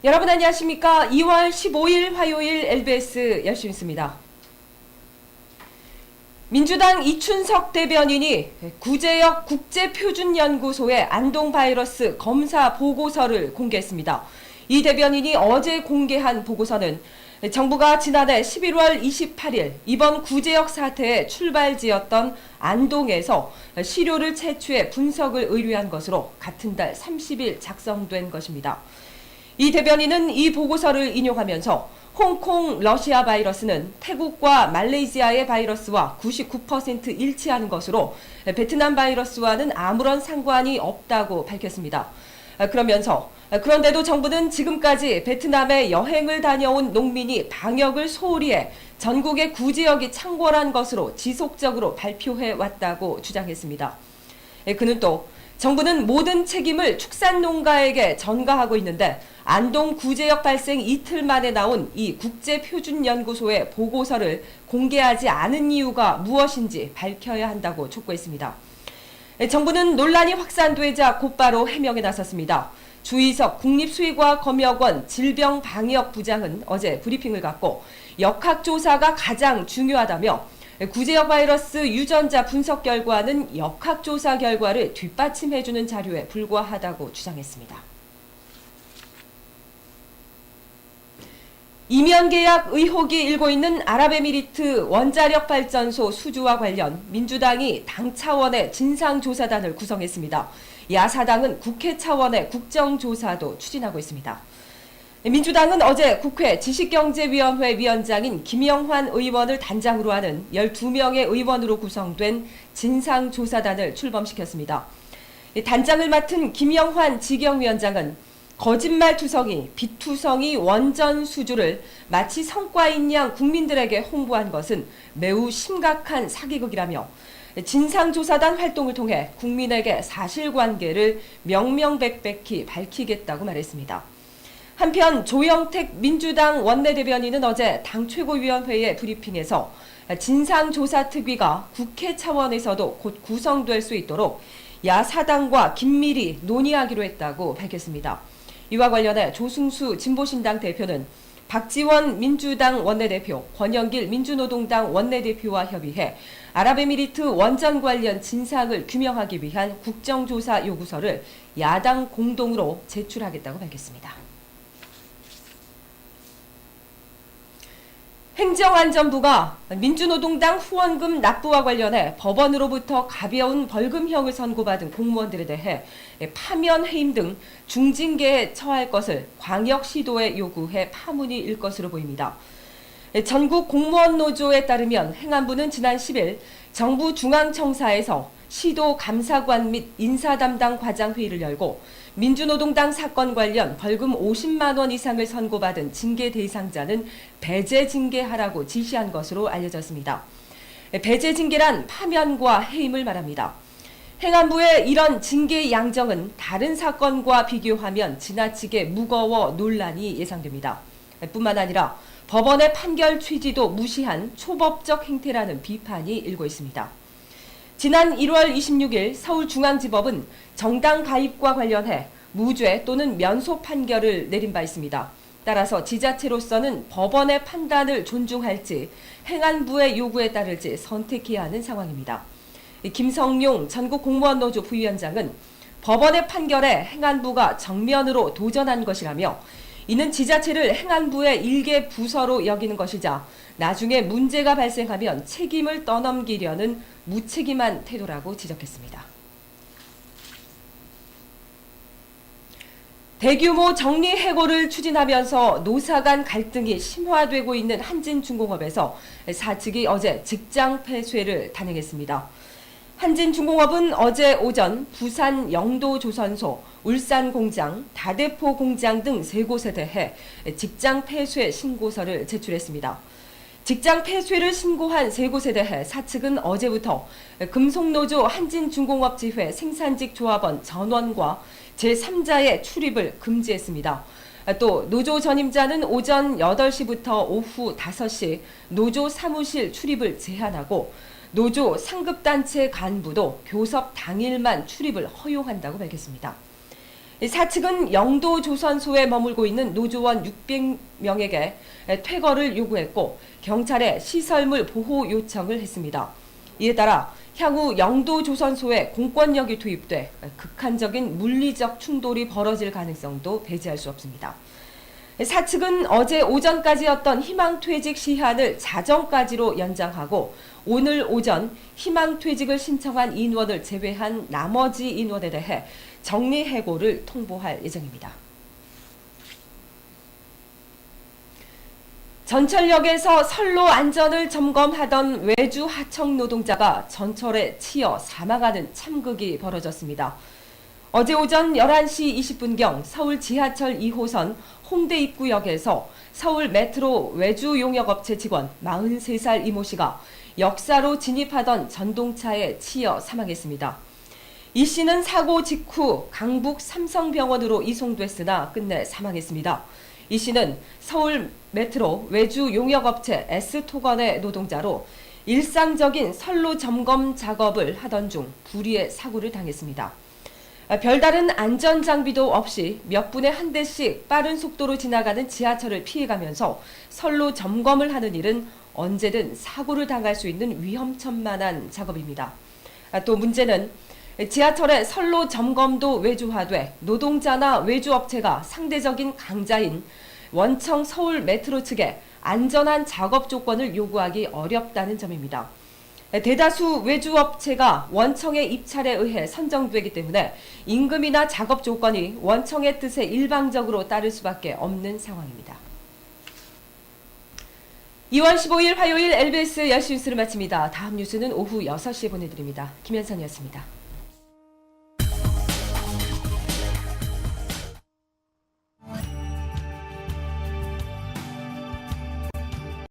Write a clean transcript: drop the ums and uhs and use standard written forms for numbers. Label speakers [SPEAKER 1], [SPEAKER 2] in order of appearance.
[SPEAKER 1] 여러분 안녕하십니까? 2월 15일 화요일 LBS 열심입니다. 민주당 이춘석 대변인이 구제역 국제표준연구소의 안동바이러스 검사 보고서를 공개했습니다. 이 대변인이 어제 공개한 보고서는 정부가 지난해 11월 28일 이번 구제역 사태의 출발지였던 안동에서 시료를 채취해 분석을 의뢰한 것으로 같은 달 30일 작성된 것입니다. 이 대변인은 이 보고서를 인용하면서 홍콩 러시아 바이러스는 태국과 말레이시아의 바이러스와 99% 일치하는 것으로 베트남 바이러스와는 아무런 상관이 없다고 밝혔습니다. 그러면서 그런데도 정부는 지금까지 베트남에 여행을 다녀온 농민이 방역을 소홀히 해 전국의 구제역이 창궐한 것으로 지속적으로 발표해 왔다고 주장했습니다. 그는 또 정부는 모든 책임을 축산농가에게 전가하고 있는데 안동 구제역 발생 이틀 만에 나온 이 국제표준연구소의 보고서를 공개하지 않은 이유가 무엇인지 밝혀야 한다고 촉구했습니다. 정부는 논란이 확산되자 곧바로 해명에 나섰습니다. 주희석 국립수의과학검역원 질병방역부장은 어제 브리핑을 갖고 역학조사가 가장 중요하다며 구제역 바이러스 유전자 분석 결과는 역학조사 결과를 뒷받침해주는 자료에 불과하다고 주장했습니다. 이면 계약 의혹이 일고 있는 아랍에미리트 원자력 발전소 수주와 관련 민주당이 당 차원의 진상조사단을 구성했습니다. 야사당은 국회 차원의 국정조사도 추진하고 있습니다. 민주당은 어제 국회 지식경제위원회 위원장인 김영환 의원을 단장으로 하는 12명의 의원으로 구성된 진상조사단을 출범시켰습니다. 단장을 맡은 김영환 지경위원장은 거짓말투성이, 빚투성이 원전 수주를 마치 성과인 양 국민들에게 홍보한 것은 매우 심각한 사기극이라며 진상조사단 활동을 통해 국민에게 사실관계를 명명백백히 밝히겠다고 말했습니다. 한편 조영택 민주당 원내대변인은 어제 당 최고위원회의 브리핑에서 진상조사특위가 국회 차원에서도 곧 구성될 수 있도록 야사당과 긴밀히 논의하기로 했다고 밝혔습니다. 이와 관련해 조승수 진보신당 대표는 박지원 민주당 원내대표, 권영길 민주노동당 원내대표와 협의해 아랍에미리트 원전 관련 진상을 규명하기 위한 국정조사 요구서를 야당 공동으로 제출하겠다고 밝혔습니다. 행정안전부가 민주노동당 후원금 납부와 관련해 법원으로부터 가벼운 벌금형을 선고받은 공무원들에 대해 파면 해임 등 중징계에 처할 것을 광역시도에 요구해 파문이 일 것으로 보입니다. 전국 공무원 노조에 따르면 행안부는 지난 10일 정부 중앙청사에서 시도 감사관 및 인사담당 과장회의를 열고 민주노동당 사건 관련 벌금 50만 원 이상을 선고받은 징계 대상자는 배제 징계하라고 지시한 것으로 알려졌습니다. 배제 징계란 파면과 해임을 말합니다. 행안부의 이런 징계 양정은 다른 사건과 비교하면 지나치게 무거워 논란이 예상됩니다. 뿐만 아니라 법원의 판결 취지도 무시한 초법적 행태라는 비판이 일고 있습니다. 지난 1월 26일 서울중앙지법은 정당 가입과 관련해 무죄 또는 면소 판결을 내린 바 있습니다. 따라서 지자체로서는 법원의 판단을 존중할지 행안부의 요구에 따를지 선택해야 하는 상황입니다. 김성용 전국공무원노조 부위원장은 법원의 판결에 행안부가 정면으로 도전한 것이라며 이는 지자체를 행안부의 일개 부서로 여기는 것이자 나중에 문제가 발생하면 책임을 떠넘기려는 무책임한 태도라고 지적했습니다. 대규모 정리해고를 추진하면서 노사 간 갈등이 심화되고 있는 한진중공업에서 사측이 어제 직장 폐쇄를 단행했습니다. 한진중공업은 어제 오전 부산 영도조선소, 울산공장, 다대포 공장 등 3곳에 대해 직장 폐쇄 신고서를 제출했습니다. 직장 폐쇄를 신고한 3곳에 대해 사측은 어제부터 금속노조 한진중공업지회 생산직 조합원 전원과 제3자의 출입을 금지했습니다. 또 노조 전임자는 오전 8시부터 오후 5시 노조 사무실 출입을 제한하고 노조 상급단체 간부도 교섭 당일만 출입을 허용한다고 밝혔습니다. 사측은 영도조선소에 머물고 있는 노조원 600명에게 퇴거를 요구했고 경찰에 시설물 보호 요청을 했습니다. 이에 따라 향후 영도조선소에 공권력이 투입돼 극한적인 물리적 충돌이 벌어질 가능성도 배제할 수 없습니다. 사측은 어제 오전까지였던 희망퇴직 시한을 자정까지로 연장하고 오늘 오전 희망퇴직을 신청한 인원을 제외한 나머지 인원에 대해 정리해고를 통보할 예정입니다. 전철역에서 선로 안전을 점검하던 외주 하청 노동자가 전철에 치여 사망하는 참극이 벌어졌습니다. 어제 오전 11시 20분경 서울 지하철 2호선 홍대 입구역에서 서울 메트로 외주 용역업체 직원 43살 이모 씨가 역사로 진입하던 전동차에 치여 사망했습니다. 이 씨는 사고 직후 강북 삼성병원으로 이송됐으나 끝내 사망했습니다. 이 씨는 서울 메트로 외주 용역업체 S토건의 노동자로 일상적인 선로 점검 작업을 하던 중 불의의 사고를 당했습니다. 별다른 안전장비도 없이 몇 분에 한 대씩 빠른 속도로 지나가는 지하철을 피해가면서 선로 점검을 하는 일은 언제든 사고를 당할 수 있는 위험천만한 작업입니다. 또 문제는 지하철의 선로 점검도 외주화돼 노동자나 외주업체가 상대적인 강자인 원청 서울 메트로 측에 안전한 작업 조건을 요구하기 어렵다는 점입니다. 대다수 외주업체가 원청의 입찰에 의해 선정되기 때문에 임금이나 작업 조건이 원청의 뜻에 일방적으로 따를 수밖에 없는 상황입니다. 2월 15일 화요일 LBS 10시 뉴스를 마칩니다. 다음 뉴스는 오후 6시에 보내드립니다. 김현선이었습니다.